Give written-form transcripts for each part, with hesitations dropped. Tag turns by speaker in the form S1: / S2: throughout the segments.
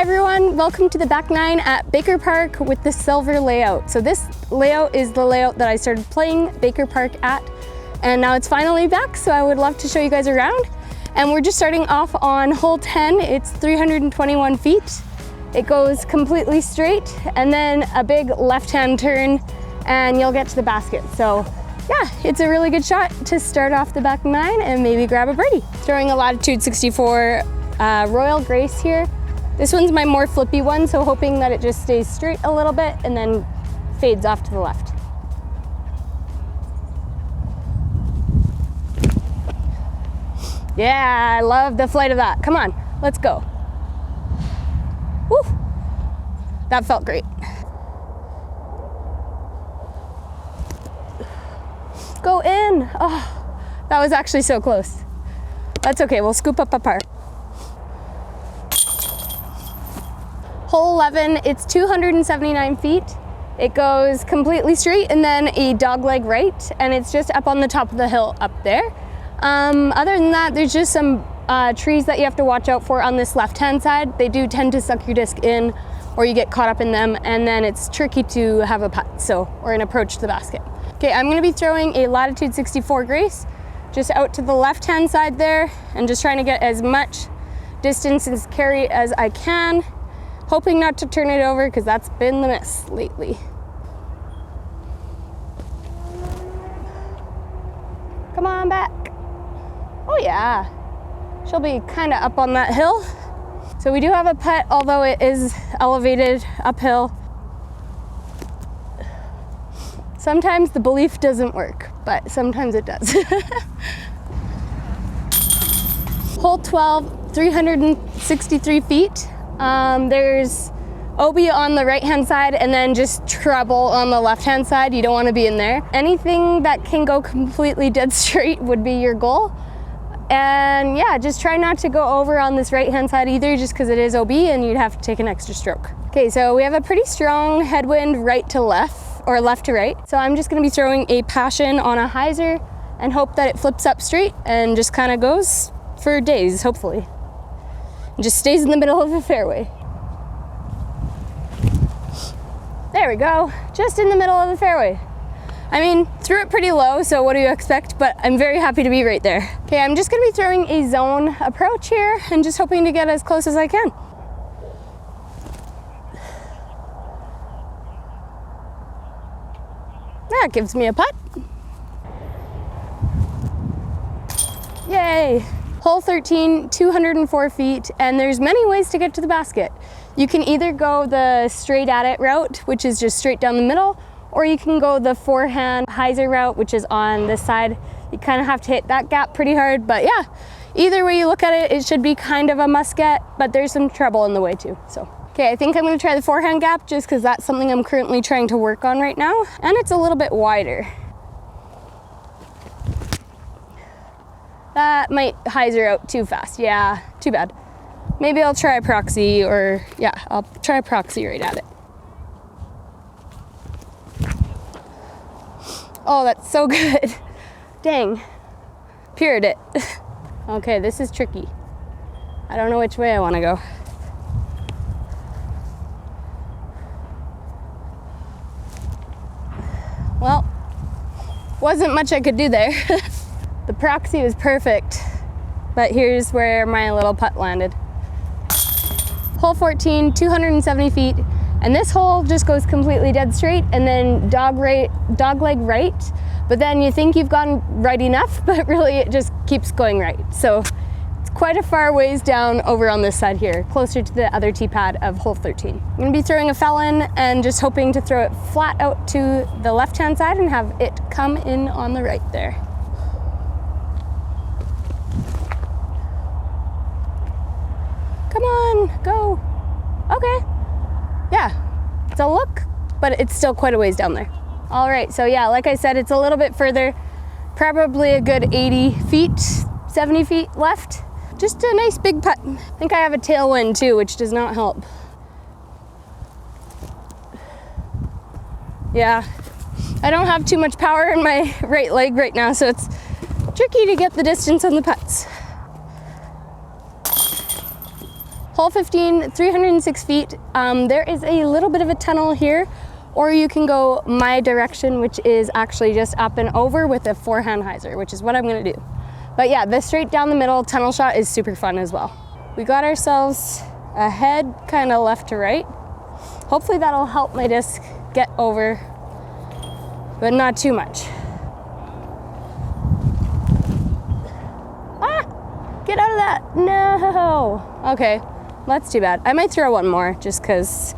S1: everyone, welcome to the back nine at Baker Park with the silver layout. So this layout is the layout that I started playing Baker Park at, and now it's finally back, so I would love to show you guys around. And we're just starting off on hole 10. It's 321 feet. It goes completely straight and then a big left-hand turn and you'll get to the basket. So yeah, it's a really good shot to start off the back nine and maybe grab a birdie. Throwing a latitude 64 Royal Grace here. This one's my more flippy one, so hoping that it just stays straight a little bit and then fades off to the left. Yeah, I love the flight of that. Come on, let's go. Woo, that felt great. Go in. Oh, that was actually so close. That's okay, we'll scoop up a par. Hole 11, it's 279 feet. It goes completely straight and then a dogleg right, and it's just up on the top of the hill up there. Other than that, there's just some trees that you have to watch out for on this left-hand side. They do tend to suck your disc in, or you get caught up in them, and then it's tricky to have a putt, or an approach to the basket. Okay, I'm gonna be throwing a latitude 64 Grace, just out to the left-hand side there, and just trying to get as much distance and carry as I can. Hoping not to turn it over because that's been the miss lately. Come on back. Oh yeah, she'll be kind of up on that hill. So we do have a putt, although it is elevated uphill. Sometimes the belief doesn't work, but sometimes it does. Hole 12, 363 feet. There's OB on the right-hand side and then just treble on the left-hand side. You don't want to be in there. Anything that can go completely dead straight would be your goal. And yeah, just try not to go over on this right-hand side either, just because it is OB and you'd have to take an extra stroke. Okay, so we have a pretty strong headwind right to left, or left to right. So I'm just going to be throwing a passion on a hyzer and hope that it flips up straight and just kind of goes for days, hopefully. And just stays in the middle of the fairway. There we go, just in the middle of the fairway. I mean, threw it pretty low, so what do you expect? But I'm very happy to be right there. Okay, I'm just gonna be throwing a zone approach here and just hoping to get as close as I can. That gives me a putt. Yay. Hole 13, 204 feet, and there's many ways to get to the basket. You can either go the straight at it route, which is just straight down the middle, or you can go the forehand hyzer route, which is on this side. You kind of have to hit that gap pretty hard, but yeah, either way you look at it, it should be kind of a must get, but there's some trouble in the way too, so. Okay, I think I'm gonna try the forehand gap just because that's something I'm currently trying to work on right now, and it's a little bit wider. That might hyzer out too fast. Yeah, too bad. Maybe I'll try a proxy, or yeah, I'll try a proxy right at it. Oh, that's so good. Dang, piered it. Okay, this is tricky. I don't know which way I want to go. Well, wasn't much I could do there. The proxy was perfect, but here's where my little putt landed. Hole 14, 270 feet, and this hole just goes completely dead straight and then dogleg right, but then you think you've gone right enough, but really it just keeps going right. So it's quite a far ways down over on this side here, closer to the other tee pad of hole 13. I'm gonna be throwing a felon and just hoping to throw it flat out to the left-hand side and have it come in on the right there. Come on, go. Okay. Yeah, it's a look, but it's still quite a ways down there. All right, so yeah, like I said, it's a little bit further, probably a good 80 feet, 70 feet left. Just a nice big putt. I think I have a tailwind too, which does not help. Yeah, I don't have too much power in my right leg right now, so it's tricky to get the distance on the putts. Hole 15, 306 feet. There is a little bit of a tunnel here, or you can go my direction, which is actually just up and over with a forehand hyzer, which is what I'm gonna do. But yeah, the straight down the middle tunnel shot is super fun as well. We got ourselves a head kind of left to right. Hopefully that'll help my disc get over, but not too much. Ah, get out of that, no. Okay, that's too bad. I might throw one more just because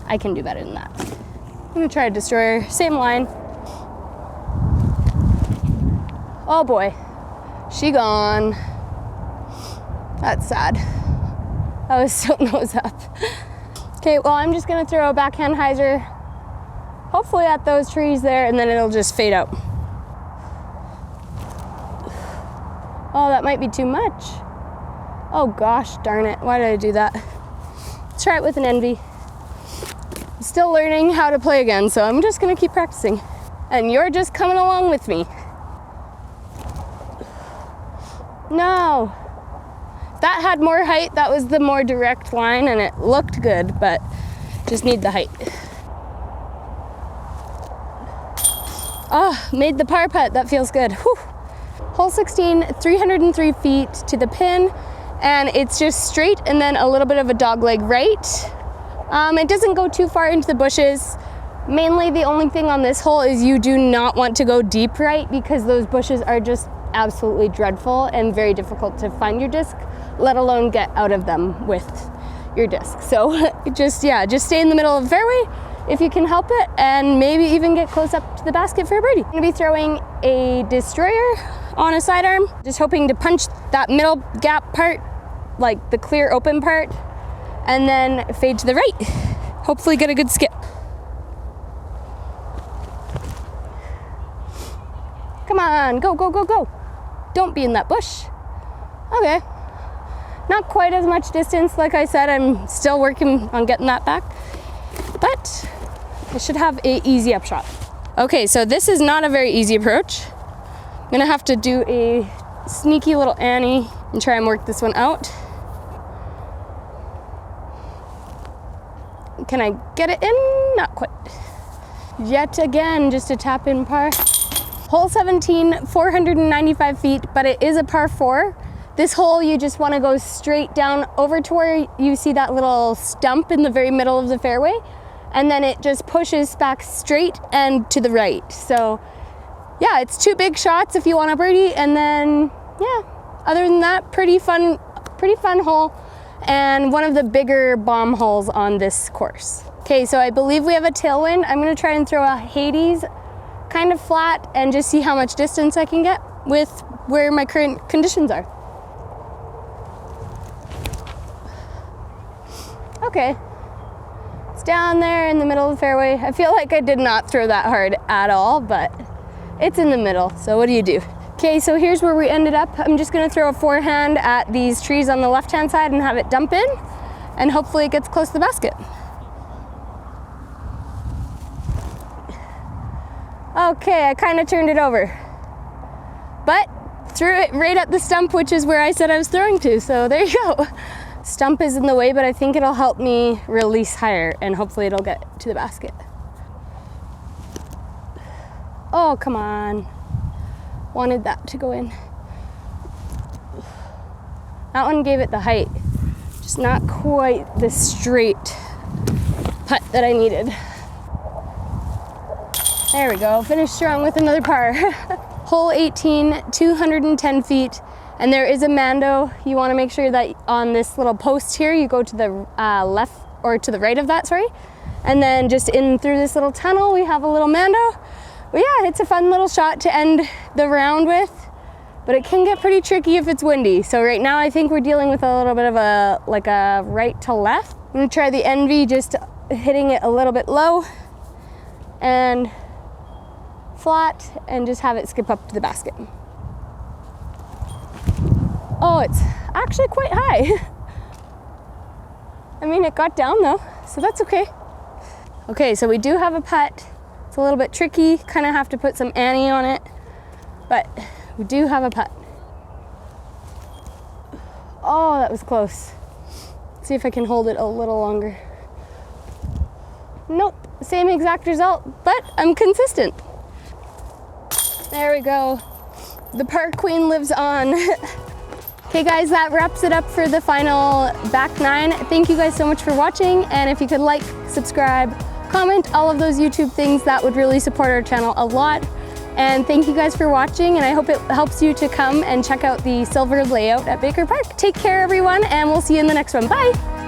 S1: I can do better than that. I'm gonna try a destroyer, same line. Oh boy, she gone. That's sad. I was so nose up. Okay, well, I'm just gonna throw a backhand hyzer, hopefully at those trees there, and then it'll just fade out. Oh, that might be too much. Oh gosh, darn it, why did I do that? Let's try it with an envy. I'm still learning how to play again, so I'm just gonna keep practicing. And you're just coming along with me. No. That had more height, that was the more direct line, and it looked good, but just need the height. Oh, made the par putt, that feels good. Whew. Hole 16, 303 feet to the pin, and it's just straight and then a little bit of a dogleg right. It doesn't go too far into the bushes. Mainly the only thing on this hole is you do not want to go deep right because those bushes are just absolutely dreadful and very difficult to find your disc, let alone get out of them with your disc. So just stay in the middle of the fairway if you can help it, and maybe even get close up to the basket for a birdie. I'm gonna be throwing a destroyer on a sidearm, just hoping to punch that middle gap part, like the clear open part, and then fade to the right. Hopefully get a good skip. Come on, go, go, go, go. Don't be in that bush. Okay. Not quite as much distance, like I said, I'm still working on getting that back, but I should have an easy upshot. Okay, so this is not a very easy approach. I'm gonna have to do a sneaky little Annie and try and work this one out. Can I get it in? Not quite. Yet again, just a tap in par. Hole 17, 495 feet, but it is a par 4. This hole, you just want to go straight down over to where you see that little stump in the very middle of the fairway, and then it just pushes back straight and to the right. So yeah, it's 2 big shots if you want a birdie, and then yeah, other than that, pretty fun hole, and one of the bigger bomb holes on this course. Okay, so I believe we have a tailwind. I'm gonna try and throw a Hades kind of flat and just see how much distance I can get with where my current conditions are. Okay, it's down there in the middle of the fairway. I feel like I did not throw that hard at all, but it's in the middle, so what do you do? Okay, so here's where we ended up. I'm just gonna throw a forehand at these trees on the left-hand side and have it dump in, and hopefully it gets close to the basket. Okay, I kind of turned it over, but threw it right at the stump, which is where I said I was throwing to, so there you go. Stump is in the way, but I think it'll help me release higher, and hopefully it'll get to the basket. Oh, come on. Wanted that to go in. That one gave it the height, just not quite the straight putt that I needed. There we go, finished strong with another par. Hole 18, 210 feet, and there is a Mando. You wanna make sure that on this little post here, you go to the left, or to the right of that, sorry. And then just in through this little tunnel, we have a little Mando. But yeah, it's a fun little shot to end the round with, but it can get pretty tricky if it's windy. So right now I think we're dealing with a little bit of a right to left. I'm gonna try the envy, just hitting it a little bit low and flat, and just have it skip up to the basket. Oh, it's actually quite high. I mean, it got down though, so that's okay. Okay, so we do have a putt. It's a little bit tricky, kind of have to put some Annie on it, but we do have a putt. Oh, that was close. See if I can hold it a little longer. Nope, same exact result, but I'm consistent. There we go. The park queen lives on. Okay guys, that wraps it up for the final back 9. Thank you guys so much for watching, and if you could like, subscribe, comment, all of those YouTube things, that would really support our channel a lot. And thank you guys for watching, and I hope it helps you to come and check out the silver layout at Baker Park. Take care everyone, and we'll see you in the next one. Bye!